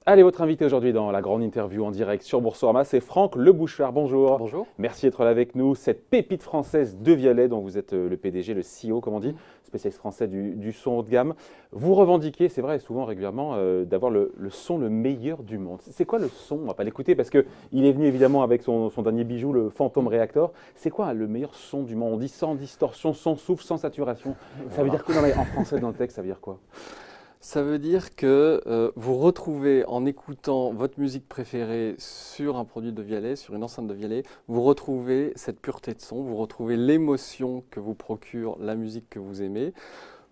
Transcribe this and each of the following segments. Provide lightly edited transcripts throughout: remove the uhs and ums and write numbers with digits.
Allez, votre invité aujourd'hui dans la grande interview en direct sur Boursorama, c'est Franck Le Bouchard. Bonjour. Bonjour. Merci d'être là avec nous. Cette pépite française de Vialet, dont vous êtes le PDG, le CEO, comme on dit, spécialiste français du son haut de gamme. Vous revendiquez, c'est vrai, souvent régulièrement, d'avoir le son le meilleur du monde. C'est quoi le son? On ne va pas l'écouter parce qu'il est venu évidemment avec son dernier bijou, le Phantom Reactor. C'est quoi le meilleur son du monde? On dit sans distorsion, sans souffle, sans saturation. Ça veut dire quoi? Non, mais en français, dans le texte, ça veut dire quoi? Ça veut dire que vous retrouvez, en écoutant votre musique préférée sur un produit de Vialet, sur une enceinte de Vialet, vous retrouvez cette pureté de son, vous retrouvez l'émotion que vous procure la musique que vous aimez.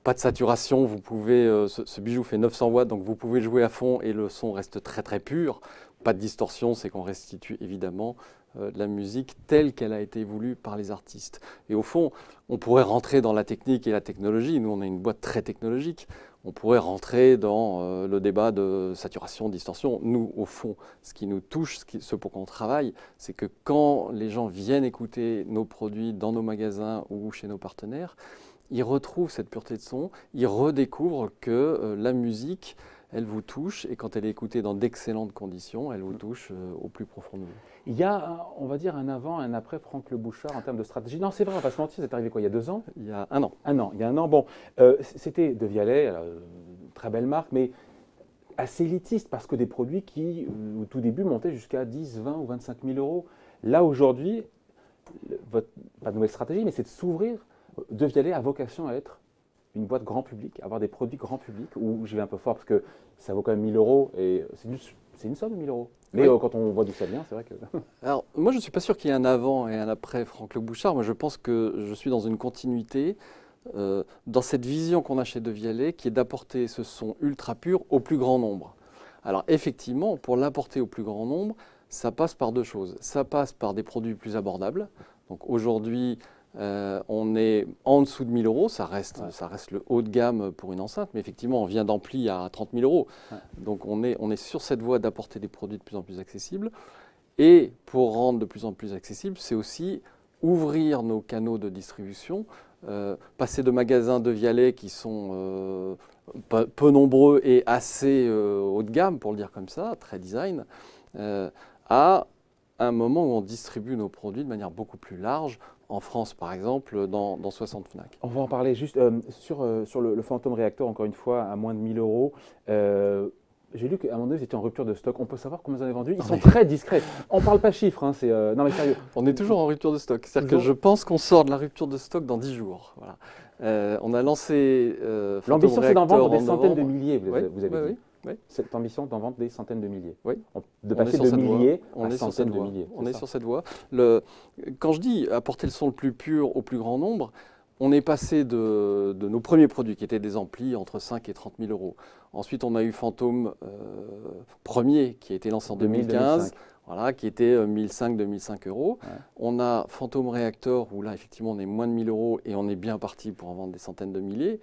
Pas de saturation, vous pouvez, ce bijou fait 900 watts, donc vous pouvez jouer à fond et le son reste très très pur. Pas de distorsion, c'est qu'on restitue évidemment de la musique telle qu'elle a été voulue par les artistes. Et au fond, on pourrait rentrer dans la technique et la technologie. Nous, on a une boîte très technologique. On pourrait rentrer dans le débat de saturation, distorsion. Nous, au fond, ce qui nous touche, ce pour quoi on travaille, c'est que quand les gens viennent écouter nos produits dans nos magasins ou chez nos partenaires, ils retrouvent cette pureté de son, ils redécouvrent que la musique, elle vous touche, et quand elle est écoutée dans d'excellentes conditions, elle vous touche au plus profond de vous. Il y a, on va dire, un avant et un après Franck Le Bouchard en termes de stratégie. Non, c'est vrai, on va pas se mentir, c'est arrivé quoi, il y a 2 ans? Il y a 1 an. Il y a un an. Bon, c'était de Vialet, très belle marque, mais assez élitiste parce que des produits qui, au tout début, montaient jusqu'à 10, 20 ou 25 000 euros. Là, aujourd'hui, pas de nouvelle stratégie, mais c'est de s'ouvrir. De Vialet a vocation à être une boîte grand public, avoir des produits grand public, où j'y vais un peu fort parce que ça vaut quand même 1 000 euros et c'est une somme de 1 000 euros. Mais oui, quand on voit d'où ça vient, c'est vrai que… Alors, moi, je ne suis pas sûr qu'il y ait un avant et un après Franck Le Bouchard. Moi, je pense que je suis dans une continuité, dans cette vision qu'on a chez De Vialet, qui est d'apporter ce son ultra pur au plus grand nombre. Alors, effectivement, pour l'apporter au plus grand nombre, ça passe par 2 choses. Ça passe par des produits plus abordables. Donc, aujourd'hui, on est en dessous de 1 000 euros, ça reste le haut de gamme pour une enceinte, mais effectivement, on vient d'Ampli à 30 000 euros. Ouais. Donc, on est sur cette voie d'apporter des produits de plus en plus accessibles. Et pour rendre de plus en plus accessible, c'est aussi ouvrir nos canaux de distribution, passer de magasins de Vialet qui sont peu nombreux et assez haut de gamme, pour le dire comme ça, très design, à un moment où on distribue nos produits de manière beaucoup plus large, en France par exemple, dans 60 Fnac. On va en parler juste sur le Phantom Reactor, encore une fois, à moins de 1 000 euros. J'ai lu qu'à un moment donné, vous étiez en rupture de stock. On peut savoir combien vous en avez vendu? Ils sont très discrets. On ne parle pas chiffres. Hein, non mais sérieux. On est toujours en rupture de stock. C'est-à-dire que je pense qu'on sort de la rupture de stock dans 10 jours. Voilà. On a lancé l'ambition, c'est d'en vendre des centaines de milliers, vous avez dit. Oui. Cette ambition d'en vendre des centaines de milliers. Oui. De passer de milliers à centaines de milliers. On est sur cette voie. Quand je dis apporter le son le plus pur au plus grand nombre, on est passé de nos premiers produits qui étaient des amplis entre 5 et 30 000 euros. Ensuite, on a eu Phantom premier qui a été lancé en 2015. Voilà, qui était 1 500–2 500 euros. Ouais. On a Phantom Reactor où là, effectivement, on est moins de 1 000 euros et on est bien parti pour en vendre des centaines de milliers.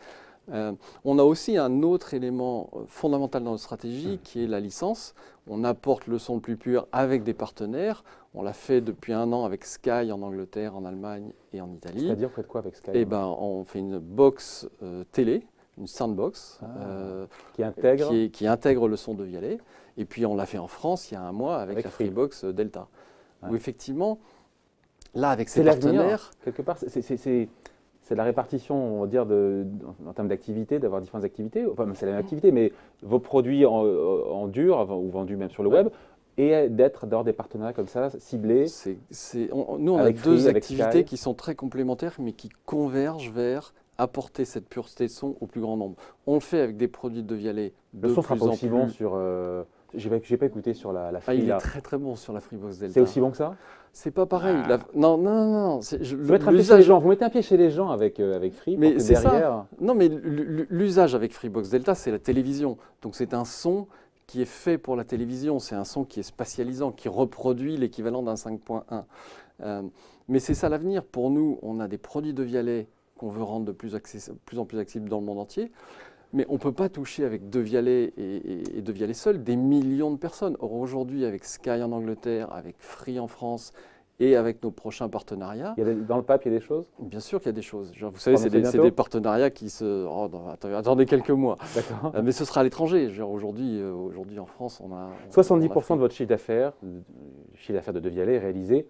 On a aussi un autre élément fondamental dans notre stratégie qui est la licence. On apporte le son le plus pur avec des partenaires. On l'a fait depuis 1 an avec Sky en Angleterre, en Allemagne et en Italie. C'est-à-dire, vous faites quoi avec Sky? On fait une box télé, une soundbox qui intègre le son de Vialet. Et puis on l'a fait en France il y a 1 mois avec la Freebox Delta. Ouais. Où effectivement, là avec ces partenaires… Quelque part, c'est la répartition, on va dire, en termes d'activité, d'avoir différentes activités. Enfin, c'est la même activité, mais vos produits en dur, ou vendus même sur le web, et d'avoir des partenariats comme ça, ciblés. Nous, on a 2 activités qui sont très complémentaires, mais qui convergent vers apporter cette pureté de son au plus grand nombre. On le fait avec des produits de Vialet de plus en plus. Le son sera pas aussi bon sur… J'ai pas écouté sur la Free. Il est très très bon sur la Freebox Delta. C'est aussi bon que ça? C'est pas pareil. Non. Vous mettez un pied chez les gens. Vous mettez un pied chez les gens avec Free. Mais c'est derrière… Non, mais l'usage avec Freebox Delta, c'est la télévision. Donc c'est un son qui est fait pour la télévision. C'est un son qui est spatialisant, qui reproduit l'équivalent d'un 5.1. Mais c'est ça l'avenir. Pour nous, on a des produits de Vialet qu'on veut rendre de plus en plus accessibles dans le monde entier. Mais on ne peut pas toucher avec De Vialet et De Vialet seul des millions de personnes. Or aujourd'hui, avec Sky en Angleterre, avec Free en France et avec nos prochains partenariats. Dans le pape, il y a des choses? Bien sûr qu'il y a des choses. Genre, vous savez, c'est des partenariats qui se... Oh, non, attendez quelques mois. Mais ce sera à l'étranger. Aujourd'hui, en France, on a... 70% de votre chiffre d'affaires de Vialet est réalisé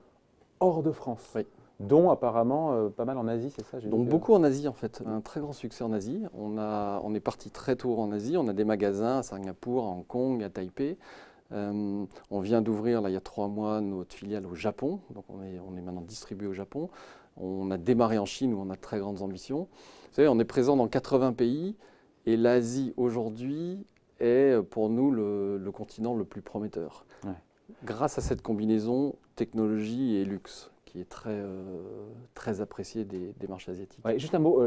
hors de France. Oui. Dont apparemment pas mal en Asie, c'est ça? Donc beaucoup en Asie en fait, un très grand succès en Asie. On est parti très tôt en Asie, on a des magasins à Singapour, à Hong Kong, à Taipei. On vient d'ouvrir, là, il y a 3 mois, notre filiale au Japon. Donc on est maintenant distribué au Japon. On a démarré en Chine où on a de très grandes ambitions. Vous savez, on est présent dans 80 pays et l'Asie aujourd'hui est pour nous le continent le plus prometteur. Ouais. Grâce à cette combinaison technologie et luxe qui est très appréciée des marchés asiatiques. Ouais, juste un mot.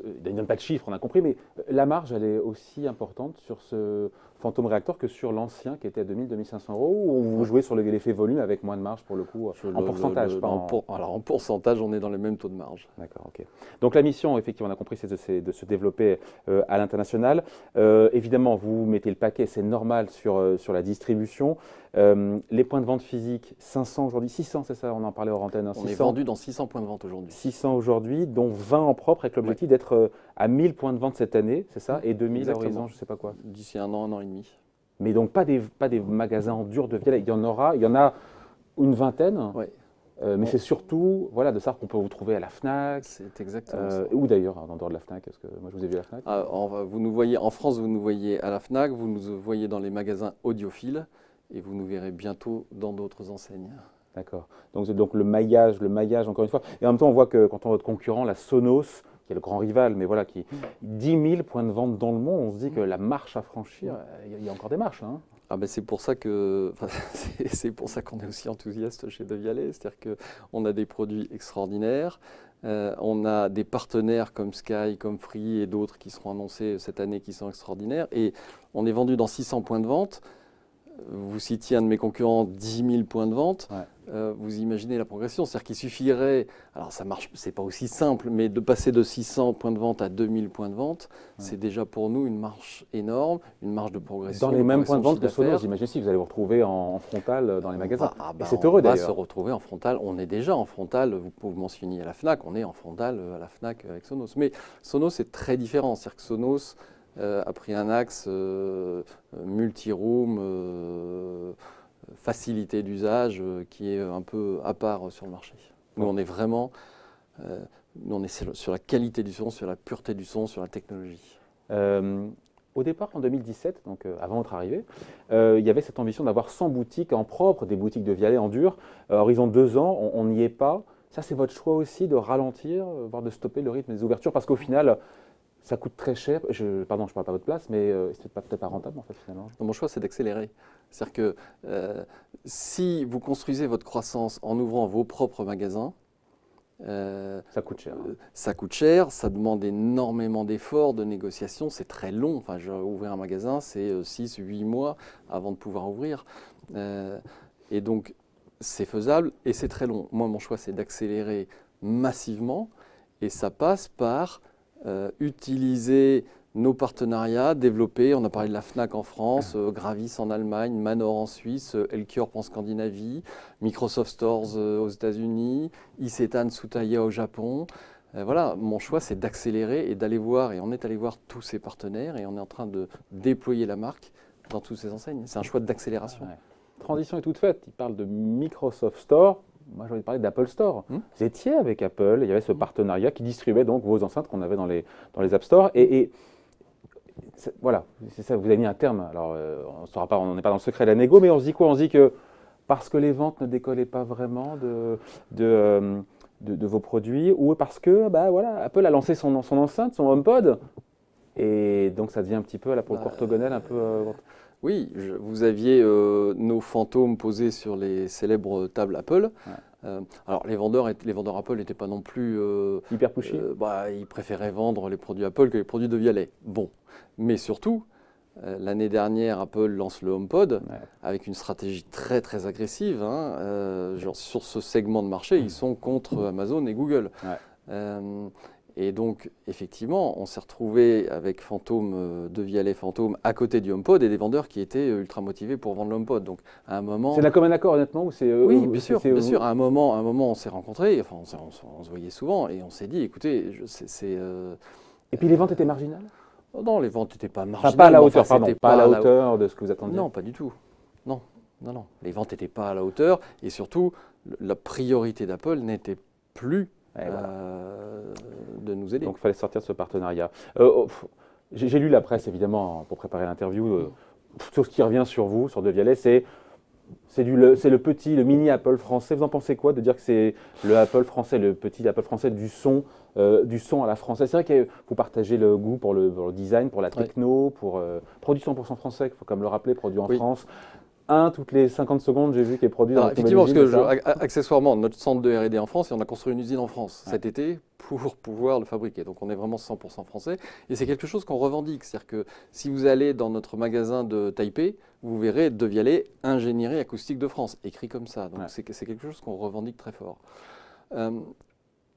Il ne donne pas de chiffres, on a compris, mais la marge, elle est aussi importante sur ce Phantom Reactor que sur l'ancien qui était à 2 000–2 500 €, ou vous jouez sur l'effet volume avec moins de marge pour le coup, en pourcentage Alors en pourcentage, on est dans les mêmes taux de marge. D'accord, ok. Donc la mission, effectivement, on a compris, c'est de se développer à l'international. Évidemment, vous mettez le paquet, c'est normal sur la distribution. Les points de vente physiques, 500 aujourd'hui, 600, c'est ça, on en parlait hors antenne. Hein, on est vendu dans 600 points de vente aujourd'hui. 600 aujourd'hui, dont 20 en propre, avec l'objectif d'être à 1000 points de vente cette année, c'est ça, et 2000 à horizon, je ne sais pas quoi. D'ici un an et demi. Mais donc pas des magasins en dur de Vialet, il y en a une vingtaine. Oui. Mais c'est surtout de ça qu'on peut vous trouver à la Fnac. C'est exactement ça. Ou d'ailleurs, en dehors de la Fnac, parce que moi je vous ai vu à la Fnac. Vous nous voyez en France, vous nous voyez à la Fnac, vous nous voyez dans les magasins audiophiles et vous nous verrez bientôt dans d'autres enseignes. D'accord. Donc le maillage, encore une fois. Et en même temps, on voit que quand on voit votre concurrent, la Sonos, qui est le grand rival, mais voilà, qui 10 000 points de vente dans le monde, on se dit que la marche à franchir, il y a encore des marches. Hein. Ah ben c'est pour ça qu'on est aussi enthousiaste chez De Vialet, c'est-à-dire qu'on a des produits extraordinaires, on a des partenaires comme Sky, comme Free et d'autres qui seront annoncés cette année qui sont extraordinaires, et on est vendu dans 600 points de vente. Vous citiez un de mes concurrents, 10 000 points de vente. Ouais. Vous imaginez la progression. C'est-à-dire qu'il suffirait, alors ça marche, c'est pas aussi simple, mais de passer de 600 points de vente à 2000 points de vente, c'est déjà pour nous une marche énorme, une marche de progression. Dans les mêmes points de vente que Sonos, j'imagine si vous allez vous retrouver en frontal dans les magasins. Et c'est heureux d'ailleurs. On va se retrouver en frontal. On est déjà en frontal. Vous mentionniez à la Fnac, on est en frontal à la Fnac avec Sonos. Mais Sonos est très différent. C'est-à-dire que Sonos a pris un axe multi-room, facilité d'usage, qui est un peu à part sur le marché. Nous, on est vraiment sur la qualité du son, sur la pureté du son, sur la technologie. Au départ, en 2017, donc avant votre arrivée, il y avait cette ambition d'avoir 100 boutiques en propre, des boutiques de Vialet en dur. Horizon 2 ans, on n'y est pas. Ça, c'est votre choix aussi de ralentir, voire de stopper le rythme des ouvertures, parce qu'au final, ça coûte très cher. Pardon, je ne parle pas de votre place, mais c'est peut-être pas rentable en fait finalement. Mon choix, c'est d'accélérer. C'est-à-dire que si vous construisez votre croissance en ouvrant vos propres magasins, ça coûte cher. Ça coûte cher, ça demande énormément d'efforts, de négociations, c'est très long. Enfin, ouvrir un magasin, c'est 6–8 mois avant de pouvoir ouvrir. Et donc, c'est faisable et c'est très long. Moi, mon choix, c'est d'accélérer massivement et ça passe par utiliser nos partenariats, développer, on a parlé de la Fnac en France, Gravis en Allemagne, Manor en Suisse, Elkjøp en Scandinavie, Microsoft Stores aux États-Unis, Isetan Tsutaya au Japon. Voilà, mon choix c'est d'accélérer et d'aller voir, et on est allé voir tous ces partenaires et on est en train de déployer la marque dans toutes ces enseignes. C'est un choix d'accélération. Ouais. Transition est toute faite, il parle de Microsoft Store. Moi, j'ai envie de parler d'Apple Store. Vous étiez avec Apple, il y avait ce partenariat qui distribuait donc vos enceintes qu'on avait dans les App Store. Et voilà, c'est ça, vous avez mis un terme. Alors, on n'est pas dans le secret de la négo, mais on se dit quoi? On se dit que parce que les ventes ne décollaient pas vraiment de vos produits, ou parce que Apple a lancé son enceinte, son HomePod, et donc ça devient un petit peu, là, pour le orthogonal, un peu... Oui, vous aviez nos fantômes posés sur les célèbres tables Apple. Ouais. Alors les vendeurs Apple n'étaient pas non plus hyper pushy. Ils préféraient vendre les produits Apple que les produits de Vialet. Bon, mais surtout l'année dernière, Apple lance le HomePod avec une stratégie très très agressive. Genre sur ce segment de marché, ils sont contre Amazon et Google. Ouais. Et donc, effectivement, on s'est retrouvé avec Fantôme, Devialet Fantôme, à côté du HomePod et des vendeurs qui étaient ultra motivés pour vendre le HomePod. Donc, à un moment... C'est d'un commun accord, honnêtement, ou c'est... Oui, bien sûr, bien sûr. À un moment, on s'est rencontrés, enfin, on se voyait souvent, et on s'est dit, écoutez, Et puis les ventes étaient marginales? oh non, les ventes n'étaient pas Enfin, marginales. pas à la mais hauteur, enfin, pardon, c'était pas à la hauteur de ce que vous attendiez. Non, pas du tout. Non, non, non. Les ventes n'étaient pas à la hauteur, et surtout, la priorité d'Apple n'était plus Voilà. de nous aider. Donc il fallait sortir de ce partenariat. J'ai lu la presse, évidemment, pour préparer l'interview. Tout ce qui revient sur vous, sur Devialet, c'est le mini Apple français. Vous en pensez quoi de dire que c'est le Apple français, le petit Apple français du son à la française? C'est vrai que vous partagez le goût pour le design, pour la techno, pour produit 100% français, il faut quand même le rappeler, produit en France. Toutes les 50 secondes, j'ai vu qu'il est produit dans la effectivement, parce que usine, accessoirement, notre centre de R&D en France, et on a construit une usine en France cet été pour pouvoir le fabriquer. Donc on est vraiment 100% français. Et c'est quelque chose qu'on revendique. C'est-à-dire que si vous allez dans notre magasin de Taipei, vous verrez Devialet Ingénierie Acoustique de France, écrit comme ça. Donc c'est quelque chose qu'on revendique très fort.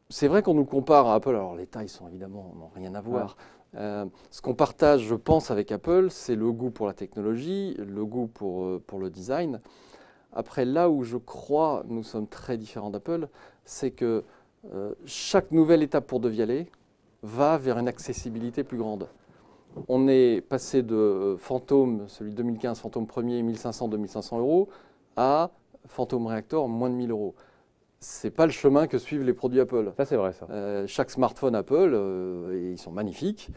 C'est vrai qu'on nous compare à Apple. Alors les tailles sont évidemment n'ont rien à voir. Ce qu'on partage, je pense, avec Apple, c'est le goût pour la technologie, le goût pour le design. Après, là où je crois nous sommes très différents d'Apple, c'est que chaque nouvelle étape pour Devialet va vers une accessibilité plus grande. On est passé de Fantôme, celui de 2015, Fantôme premier, 1500-2500 euros, à Fantôme Reactor, moins de 1000 euros. C'est pas le chemin que suivent les produits Apple. Ça, c'est vrai, ça. Chaque smartphone Apple, ils sont magnifiques,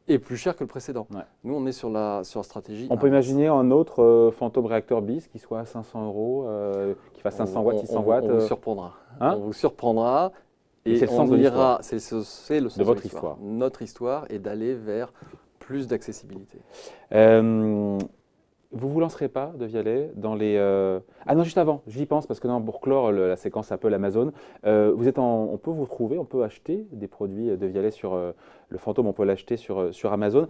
est plus cher que le précédent. Nous, on est sur la stratégie. On peut imaginer un autre Phantom Reactor bis qui soit à 500 euros, qui fasse 500 watts, 600 watts. On vous surprendra. On vous surprendra. Et c'est le sens de l'histoire. C'est le sens de votre histoire. Notre histoire est d'aller vers plus d'accessibilité. Vous ne vous lancerez pas, Devialet, dans les... Ah non, juste avant, j'y pense, parce que pour clore la séquence Apple Amazon, on peut vous retrouver, on peut acheter des produits Devialet sur le Fantôme, on peut l'acheter sur Amazon,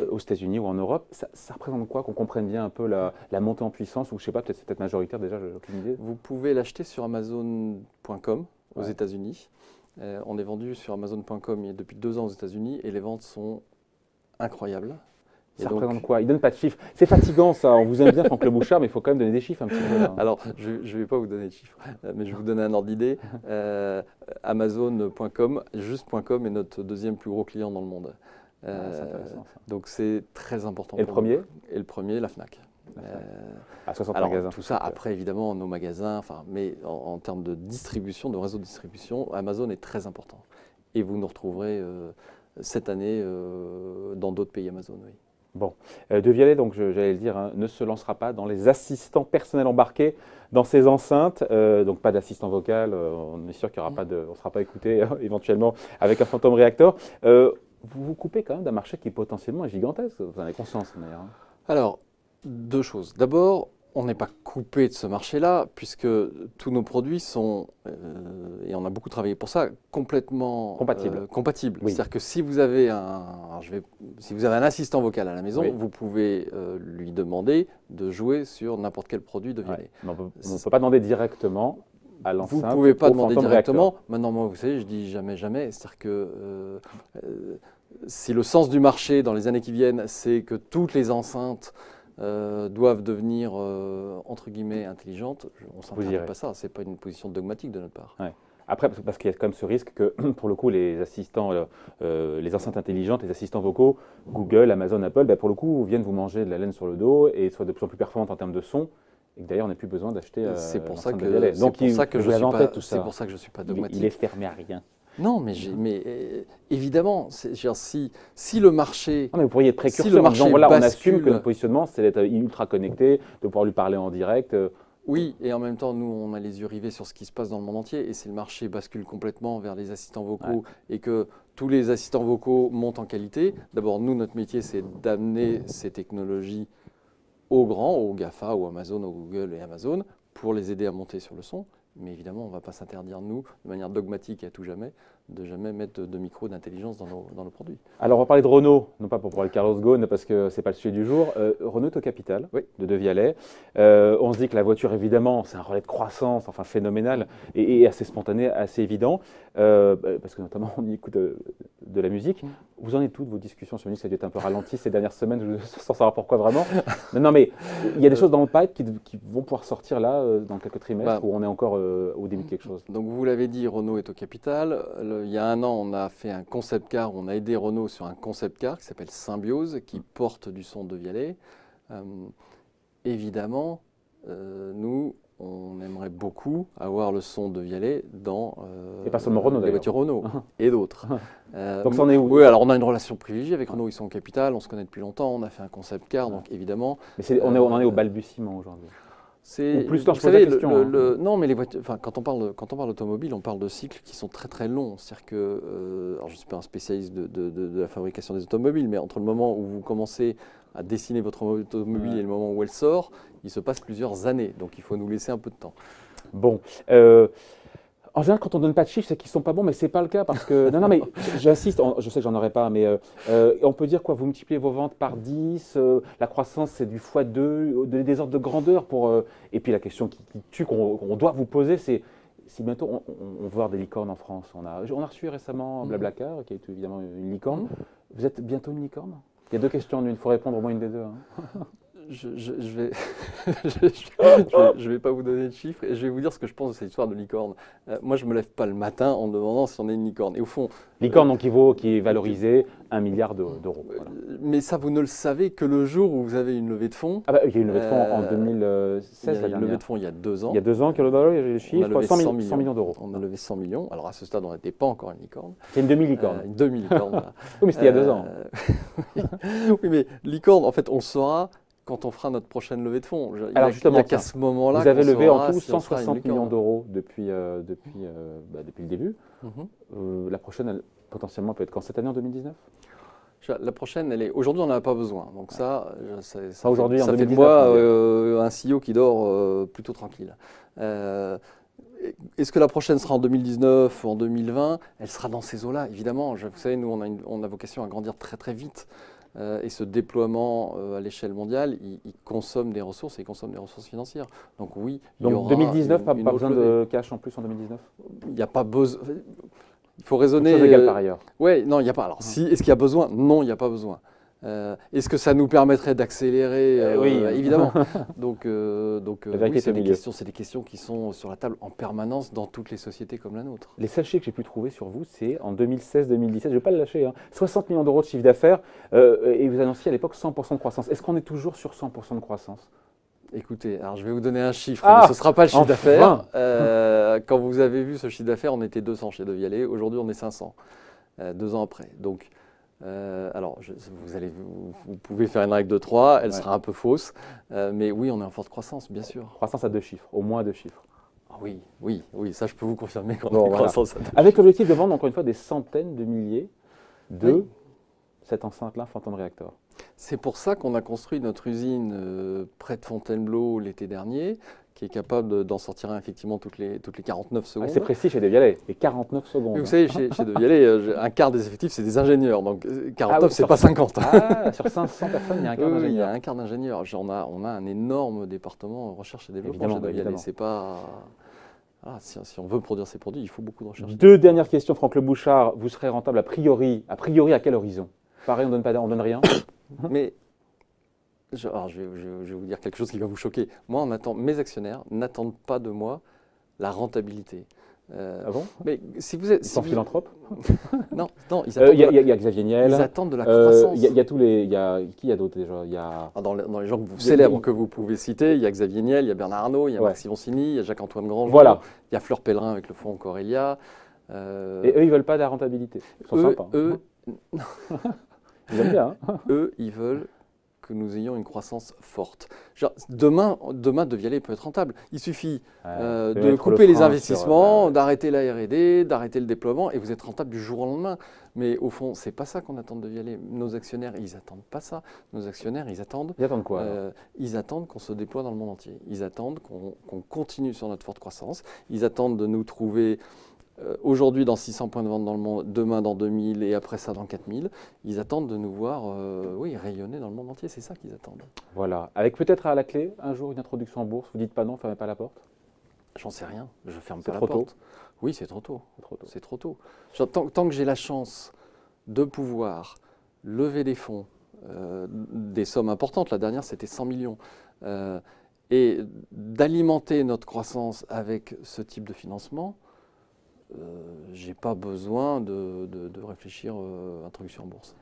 aux États-Unis ou en Europe. Ça représente quoi, qu'on comprenne bien un peu la montée en puissance, ou je ne sais pas, peut-être c'est peut-être majoritaire déjà, j'ai aucune idée. Vous pouvez l'acheter sur Amazon.com aux États-Unis. On est vendu sur Amazon.com depuis 2 ans aux États-Unis et les ventes sont incroyables. Ça représente quoi? Il ne donne pas de chiffres. C'est fatigant ça, on vous aime bien Franck Le Bouchard, mais il faut quand même donner des chiffres un petit peu. Là. Alors, je ne vais pas vous donner de chiffres, mais je vais vous donner un ordre d'idée. Amazon.com, juste.com est notre deuxième plus gros client dans le monde. C'est intéressant ça. Donc c'est très important. Et le premier? Et le premier, la Fnac. À 60 alors, magasins. Tout ça, après évidemment, nos magasins, mais en termes de distribution, de réseau de distribution, Amazon est très important. Et vous nous retrouverez cette année dans d'autres pays Amazon, oui. Bon, Devialet, donc j'allais le dire, ne se lancera pas dans les assistants personnels embarqués dans ces enceintes, donc pas d'assistant vocal, on est sûr qu'il y aura pas on ne sera pas écouté éventuellement avec un Phantom Reactor. Vous vous coupez quand même d'un marché qui potentiellement est gigantesque, vous en avez conscience d'ailleurs. Alors, 2 choses. D'abord, on n'est pas coupé de ce marché-là, puisque tous nos produits sont, et on a beaucoup travaillé pour ça, complètement compatibles. Oui. C'est-à-dire que si vous avez un assistant vocal à la maison, vous pouvez lui demander de jouer sur n'importe quel produit de Devialet. On ne peut pas demander directement à l'enceinte. Vous ne pouvez pas demander directement. Maintenant, moi, vous savez, je dis jamais, jamais. C'est-à-dire que si le sens du marché dans les années qui viennent, c'est que toutes les enceintes doivent devenir, entre guillemets, intelligentes, on ne s'interdit pas ça. Ce n'est pas une position dogmatique de notre part. Ouais. Après, parce qu'il y a quand même ce risque que, pour le coup, les assistants, les enceintes intelligentes, les assistants vocaux, Google, Amazon, Apple, pour le coup, viennent vous manger de la laine sur le dos et soient de plus en plus performantes en termes de son. Et que d'ailleurs, on n'a plus besoin d'acheter c'est pour ça que je ne suis pas dogmatique. Il est fermé à rien. Non, mais évidemment, si le marché... Non, mais vous pourriez être précurseur en disant, voilà, on assume que notre positionnement, c'est d'être ultra connecté, de pouvoir lui parler en direct. Oui, et en même temps, nous, on a les yeux rivés sur ce qui se passe dans le monde entier, et si le marché bascule complètement vers les assistants vocaux, et que tous les assistants vocaux montent en qualité, d'abord, nous, notre métier, c'est d'amener ces technologies aux grands, aux GAFA, aux Amazon, aux Google et Amazon, pour les aider à monter sur le son. Mais évidemment, on ne va pas s'interdire, nous, de manière dogmatique et à tout jamais, de jamais mettre de micro d'intelligence dans nos produits. Alors, on va parler de Renault, non pas pour parler de Carlos Ghosn, parce que ce n'est pas le sujet du jour. Renault est au capital de De Vialet. On se dit que la voiture, évidemment, c'est un relais de croissance, enfin phénoménal, et assez spontané, assez évident, parce que notamment, on y écoute de la musique. Vous en êtes toutes vos discussions sur la musique? Ça a dû être un peu ralenti ces dernières semaines, sans savoir pourquoi vraiment. Non, mais il y a des choses dans le pipe qui vont pouvoir sortir là, dans quelques trimestres, où on est encore au début de quelque chose. Donc, vous l'avez dit, Renault est au capital. Il y a un an, on a fait un concept car, on a aidé Renault sur un concept car qui s'appelle Symbiose, qui porte du son de Vialet. Évidemment, nous, on aimerait beaucoup avoir le son de Vialet dans et pas seulement Renault, les voitures Renault et d'autres. Donc ça en est où? Oui, alors on a une relation privilégiée avec Renault, ils sont au capital, on se connaît depuis longtemps, on a fait un concept car, donc évidemment… Mais on en est au balbutiement aujourd'hui. C'est plus vous savez, non, mais les voitures, enfin, quand on parle d'automobile, on parle de cycles qui sont très très longs. C'est-à-dire que, alors je ne suis pas un spécialiste de la fabrication des automobiles, mais entre le moment où vous commencez à dessiner votre automobile et le moment où elle sort, il se passe plusieurs années. Donc il faut nous laisser un peu de temps. Bon. En général, quand on ne donne pas de chiffres, c'est qu'ils ne sont pas bons, mais ce n'est pas le cas parce que… Non, mais j'insiste, je sais que j'en aurai pas, mais on peut dire quoi? Vous multipliez vos ventes par 10, la croissance c'est du x2, des ordres de grandeur pour… et puis la question qui tue, qu'on doit vous poser, c'est si bientôt on veut voir des licornes en France. On a reçu récemment Blablacar, qui est évidemment une licorne. Vous êtes bientôt une licorne? Il y a deux questions en une, il faut répondre au moins une des deux. Hein. Je vais pas vous donner de chiffres et je vais vous dire ce que je pense de cette histoire de licorne. Moi, je me lève pas le matin en me demandant si on est une licorne. Et au fond, licorne donc qui est valorisée 1 milliard d'euros. Voilà. Mais ça, vous ne le savez que le jour où vous avez une levée de fonds. Ah bah, il y a eu une levée de fonds en 2016. Il y a eu une levée de fonds il y a 2 ans. Il y a 2 ans, quel dollar, il y a les chiffres, 100 millions d'euros. On a levé 100 millions. Alors à ce stade, on n'était pas encore une licorne. C'est une demi-licorne. Une demi-licorne. Voilà. Oui, mais c'était il y a 2 ans. Oui, mais licorne, en fait, on le saura quand on fera notre prochaine levée de fonds. Alors justement, qu'à ce moment-là, vous avez levé en tout 160 millions d'euros depuis le début. La prochaine, elle, potentiellement, peut être quand? Cette année, en 2019? La prochaine, elle est… Aujourd'hui, on n'en a pas besoin. Donc ça aujourd'hui, ça fait de moi un CEO qui dort plutôt tranquille. Est-ce que la prochaine sera en 2019 ou en 2020? Elle sera dans ces eaux-là, évidemment. Vous savez, nous, on a vocation à grandir très très vite. Et ce déploiement à l'échelle mondiale, il consomme des ressources et il consomme des ressources financières. Donc oui, il y aura 2019, pas besoin de cash en plus en 2019? Il n'y a pas besoin… Il faut raisonner… Chose égale par ailleurs. Oui, non, il n'y a pas. Alors, est-ce qu'il y a besoin? Non, il n'y a pas besoin. Est-ce que ça nous permettrait d'accélérer? Oui, évidemment. Donc oui, c'est des questions qui sont sur la table en permanence dans toutes les sociétés comme la nôtre. Les seuls chiffres que j'ai pu trouver sur vous, c'est en 2016-2017, je ne vais pas le lâcher, 60 millions d'euros de chiffre d'affaires, et vous annonciez à l'époque 100% de croissance. Est-ce qu'on est toujours sur 100% de croissance? Écoutez, alors je vais vous donner un chiffre, mais ce ne sera pas le chiffre d'affaires. Quand vous avez vu ce chiffre d'affaires, on était 200 chez De Vialet, aujourd'hui on est 500, 2 ans après. Donc, alors, vous pouvez faire une règle de 3, elle sera un peu fausse, mais oui, on est en forte croissance, bien sûr. Croissance à 2 chiffres, au moins 2 chiffres. Ah oui, ça je peux vous confirmer qu'on a une croissance à 2 chiffres. Avec l'objectif de vendre encore une fois des centaines de milliers de cette enceinte-là, Phantom Reactor. C'est pour ça qu'on a construit notre usine près de Fontainebleau l'été dernier, qui est capable d'en sortir un effectivement toutes les 49 secondes. C'est précis chez De Vialet, les 49 secondes. Mais vous savez, chez De Vialet, un quart des effectifs, c'est des ingénieurs. Donc 49, c'est pas 50. Sur 500 personnes, il y a un quart d'ingénieurs. Il y a un quart d'ingénieurs. On a un énorme département recherche et développement chez De Vialet. C'est pas… si on veut produire ces produits, il faut beaucoup de recherche. 2 dernières questions, Franck Le Bouchard. Vous serez rentable a priori à quel horizon? Pareil, on donne rien. Mais je vais vous dire quelque chose qui va vous choquer. Moi, mes actionnaires n'attendent pas de moi la rentabilité. Ah bon? Mais si vous êtes… Ils sont philanthropes? Non, ils attendent… Il y a Xavier Niel. Ils attendent de la croissance. Il y a tous les… qui y a d'autres déjà? Dans les gens célèbres que vous pouvez citer, il y a Xavier Niel, il y a Bernard Arnault, il y a Marc Simoncini, il y a Jacques-Antoine Grangeon, il y a Fleur Pellerin avec le fonds Corelia. Et eux, ils ne veulent pas de la rentabilité. Ils sont sympas. Ils aiment bien. Eux, ils veulent que nous ayons une croissance forte. Genre, demain, De Vialet peut être rentable. Il suffit de couper les investissements, d'arrêter la R&D, d'arrêter le déploiement, et vous êtes rentable du jour au lendemain. Mais au fond, c'est pas ça qu'on attend de De Vialet. Nos actionnaires, ils attendent pas ça. Nos actionnaires, ils attendent… Ils attendent quoi ils attendent qu'on se déploie dans le monde entier. Ils attendent qu'on continue sur notre forte croissance. Ils attendent de nous trouver aujourd'hui dans 600 points de vente dans le monde, demain dans 2000 et après ça dans 4000. Ils attendent de nous voir oui, rayonner dans le monde entier, c'est ça qu'ils attendent. Voilà, avec peut-être à la clé un jour une introduction en bourse, vous dites pas non, fermez pas la porte. J'en sais rien, je ferme C'est pas la trop porte. tôt. Oui, c'est trop tôt. C'est trop tôt. C'est trop tôt. Tant que j'ai la chance de pouvoir lever des fonds, des sommes importantes, la dernière c'était 100 millions, et d'alimenter notre croissance avec ce type de financement, j'ai pas besoin de réfléchir à introduction en bourse.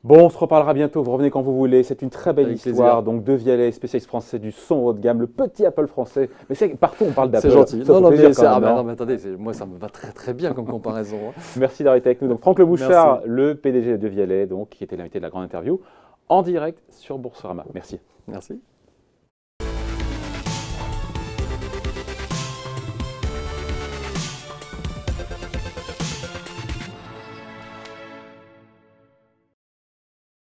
Bon, on se reparlera bientôt, vous revenez quand vous voulez. C'est une très belle Avec histoire. plaisir. Donc, De Vialet, spécialiste français du son haut de gamme, le petit Apple français. Mais c'est partout, on parle d'Apple. C'est gentil. Ça fait plaisir quand même, mais, non non, mais attendez, moi ça me va très très bien comme comparaison. Hein. Merci d'avoir été avec nous. Donc, Franck Le Bouchard, Merci. le PDG de De Vialet, donc, qui était l'invité de la grande interview, en direct sur Boursorama. Merci. Merci.